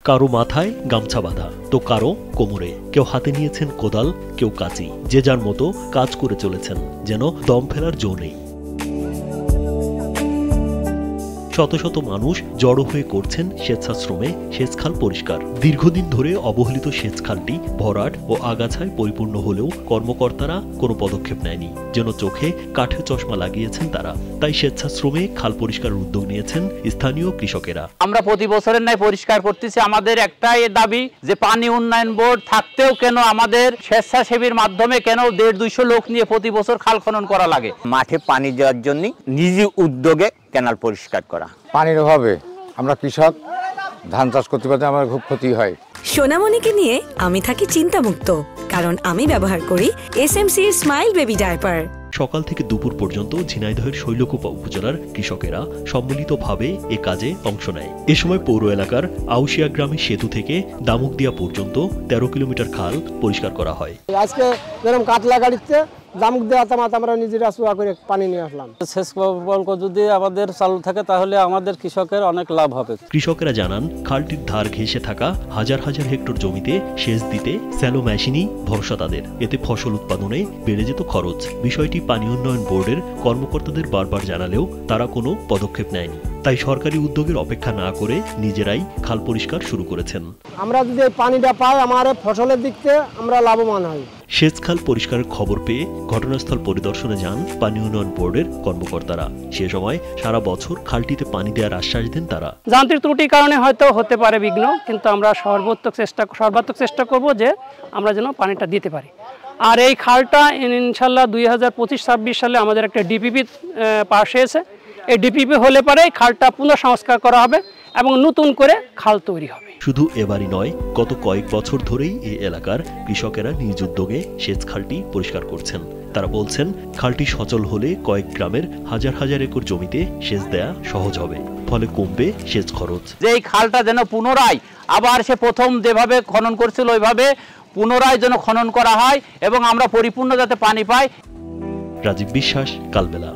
কারো মাথায় গামছা বাঁধা, তো কারো কোমরে। কেউ হাতে নিয়েছেন কোদাল, কেউ কাঁচি। যে যার মতো কাজ করে চলেছেন, যেন দম ফেলার জো নেই। শত শত মানুষ জড়ো হয়ে করছেন স্বেচ্ছাশ্রমে সেচখাল পরিষ্কার। দীর্ঘদিন ধরে অবহেলিত সেচখালটি ভরাট ও আগাছায় পরিপূর্ণ হলেও কর্মকর্তারা কোনো পদক্ষেপ নেয়নি, যেন চোখে কাঠের চশমা লাগিয়েছেন তারা। তাই স্বেচ্ছাশ্রমে খাল পরিষ্কারের উদ্যোগ নিয়েছেন স্থানীয় কৃষকেরা। আমরা প্রতি বছরের ন্যায় পরিষ্কার করতেছি। আমাদের একটাই দাবি যে পানি উন্নয়ন বোর্ড থাকতেও কেন আমাদের স্বেচ্ছাসেবীর মাধ্যমে কেন 150-200 লোক নিয়ে প্রতি বছর খাল খনন করা লাগে। মাঠে পানি দেওয়ার জন্য নিজ উদ্যোগে ক্যানাল পরিষ্কার করা। পানির অভাবে আমরা কৃষক ধান চাষ করতে পারতে আমার খুব ক্ষতি হয়। সোনামণিকে নিয়ে আমি থাকি চিন্তামুক্ত, কারণ আমি ব্যবহার করি SMC স্মাইল বেবি ডায়াপার। সকাল থেকে দুপুর পর্যন্ত ঝিনাইদহের শৈলকুপা উপজেলার কৃষকেরা সম্মিলিতভাবে এ কাজে অংশ নেয়। এ সময় পৌর এলাকার আউশিয়া গ্রামের সেতু থেকে দামুকদিয়া পর্যন্ত 13 কিলোমিটার খাল পরিষ্কার করা হয়। আজকে যেরকম কাতলা গাড়িতে দামুকদিয়া আমরা নিজেরা চুয়া করে পানি নিয়ে আসলাম। সেচ প্রকল্প যদি আমাদের চালু থাকে তাহলে আমাদের কৃষকের অনেক লাভ হবে। কৃষকেরা জানান, খালটির ধার ঘেঁষে থাকা হাজার হাজার হেক্টর জমিতে সেচ দিতে স্যালো মেশিনই ভরসা তাদের। এতে ফসল উৎপাদনে বেড়ে যেত খরচ। বিষয়টি পানি উন্নয়ন বোর্ডের কর্মকর্তাদের বারবার জানালেও তারা কোনো পদক্ষেপ নেয়নি। তাই সরকারি উদ্যোগের অপেক্ষা না করে নিজেরাই খাল পরিষ্কার শুরু করেছেন। আমরা যদি এই পানিটা পাই, আমার ফসলের দিক থেকে আমরা লাভবান হই। সেচখাল পরিষ্কারের খবর পেয়ে ঘটনাস্থল পরিদর্শনে যান পানি উন্নয়ন বোর্ডের কর্মকর্তারা। সে সময় সারা বছর খালটিতে পানি দেওয়ার আশ্বাস দেন তারা। যান্ত্রিক ত্রুটির কারণে হয়তো হতে পারে বিঘ্ন, কিন্তু আমরা সর্বাত্মক চেষ্টা করব যে আমরা যেন পানিটা দিতে পারি। আর এই খালটা ইনশাল্লাহ 2025-26 সালে আমাদের একটা ডিপিপি পাস হয়েছে। এই ডিপিপি হলে পরে খালটা পুনঃসংস্কার করা হবে এবং নতুন করে খাল তৈরি হবে। শুধু এবারই নয়, গত কয়েক বছর ধরেই এই এলাকার কৃষকেরা নিজ উদ্যোগে সেচ খালটি পরিষ্কার করছেন। তারা বলছেন, খালটি সচল হলে কয়েক গ্রামের হাজার হাজার একর জমিতে সেচ দেয়া সহজ হবে, ফলে কমবে সেচ খরচ। যে এই খালটা যেন পুনরায় আবার সে প্রথম যেভাবে খনন করছিল ওইভাবে পুনরায় যেন খনন করা হয় এবং আমরা পরিপূর্ণ যাতে পানি পাই। রাজীব বিশ্বাস, কালবেলা।